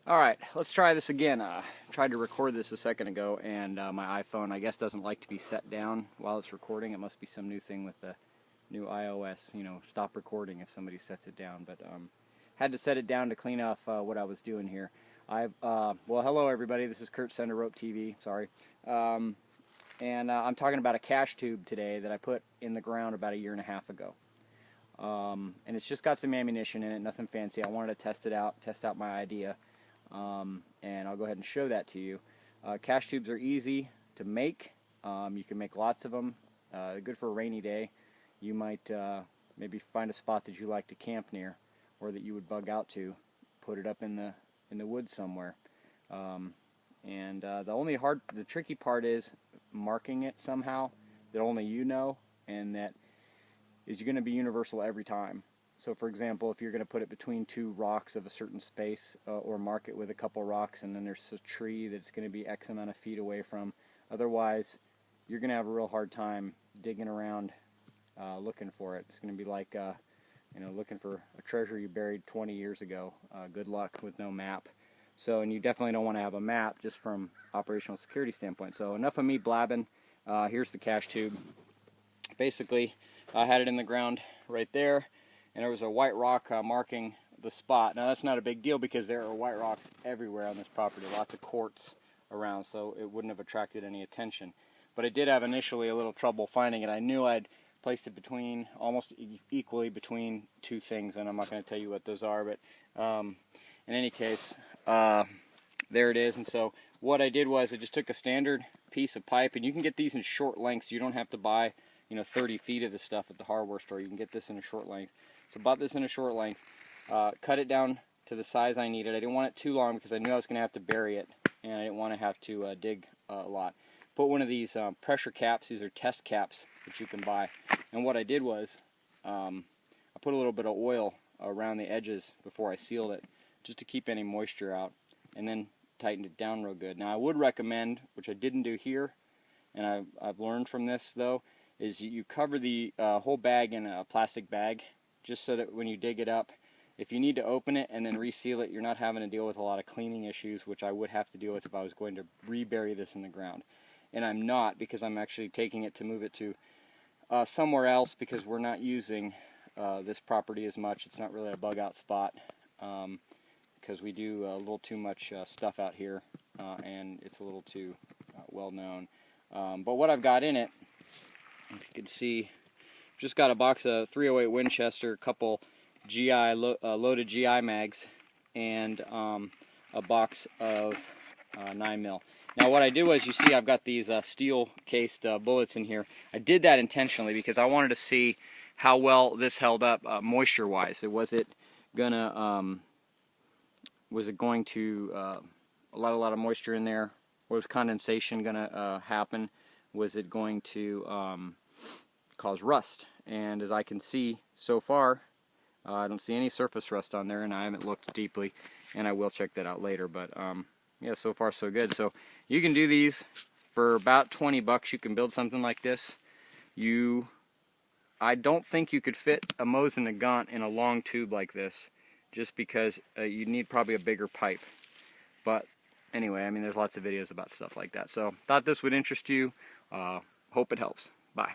Alright, let's try this again. Tried to record this a second ago, and my iPhone, I guess, doesn't like to be set down while it's recording. It must be some new thing with the new iOS, you know, stop recording if somebody sets it down. But had to set it down to clean off what I was doing here. Well, hello everybody, this is Kurt Sender Rope TV, sorry. And I'm talking about a cache tube today that I put in the ground about 1.5 years ago. And it's just got some ammunition in it, nothing fancy. I wanted to test it out, test out my idea. And I'll go ahead and show that to you. Cache tubes are easy to make. You can make lots of them. Good for a rainy day. You might maybe find a spot that you like to camp near, or that you would bug out to. Put it up in the woods somewhere. The tricky part is marking it somehow that only you know, and that is going to be universal every time. So for example, if you're going to put it between two rocks of a certain space, or mark it with a couple rocks, and then there's a tree that's going to be X amount of feet away from, otherwise you're going to have a real hard time digging around looking for it. It's going to be like you know, looking for a treasure you buried 20 years ago. Good luck with no map. So, and you definitely don't want to have a map just from operational security standpoint. So enough of me blabbing. Here's the cache tube. Basically, I had it in the ground right there, and there was a white rock marking the spot. Now that's not a big deal because there are white rocks everywhere on this property, lots of quartz around, so it wouldn't have attracted any attention. But I did have initially a little trouble finding it. I knew I'd placed it between, almost equally between two things, and I'm not going to tell you what those are, but in any case, there it is. And so what I did was I just took a standard piece of pipe, and you can get these in short lengths. You don't have to buy, you know, 30 feet of this stuff at the hardware store. You can get this in a short length. So bought this in a short length, cut it down to the size I needed. I didn't want it too long because I knew I was going to have to bury it, and I didn't want to have to dig a lot. Put one of these pressure caps. These are test caps that you can buy. And what I did was I put a little bit of oil around the edges before I sealed it, just to keep any moisture out, and then tightened it down real good. Now I would recommend, which I didn't do here, and I've learned from this though, is you cover the whole bag in a plastic bag, just so that when you dig it up, if you need to open it and then reseal it, you're not having to deal with a lot of cleaning issues, which I would have to deal with if I was going to rebury this in the ground. And I'm not, because I'm actually taking it to move it to somewhere else, because we're not using this property as much. It's not really a bug out spot, because we do a little too much stuff out here, and it's a little too well known. But what I've got in it, if you can see, just got a box of 308 Winchester, a couple loaded GI mags, and a box of 9mm. Now what I did was, you see I've got these steel cased bullets in here. I did that intentionally because I wanted to see how well this held up moisture wise. Was it going to a lot of moisture in there? Was condensation going to happen? Was it going to cause rust? And as I can see so far, I don't see any surface rust on there, and I haven't looked deeply, and I will check that out later. But yeah, so far so good. So you can do these for about 20 bucks. You can build something like this. I don't think you could fit a Mosin Nagant in a long tube like this, just because you need probably a bigger pipe. But anyway, I mean, there's lots of videos about stuff like that. So thought this would interest you. Hope it helps. Bye.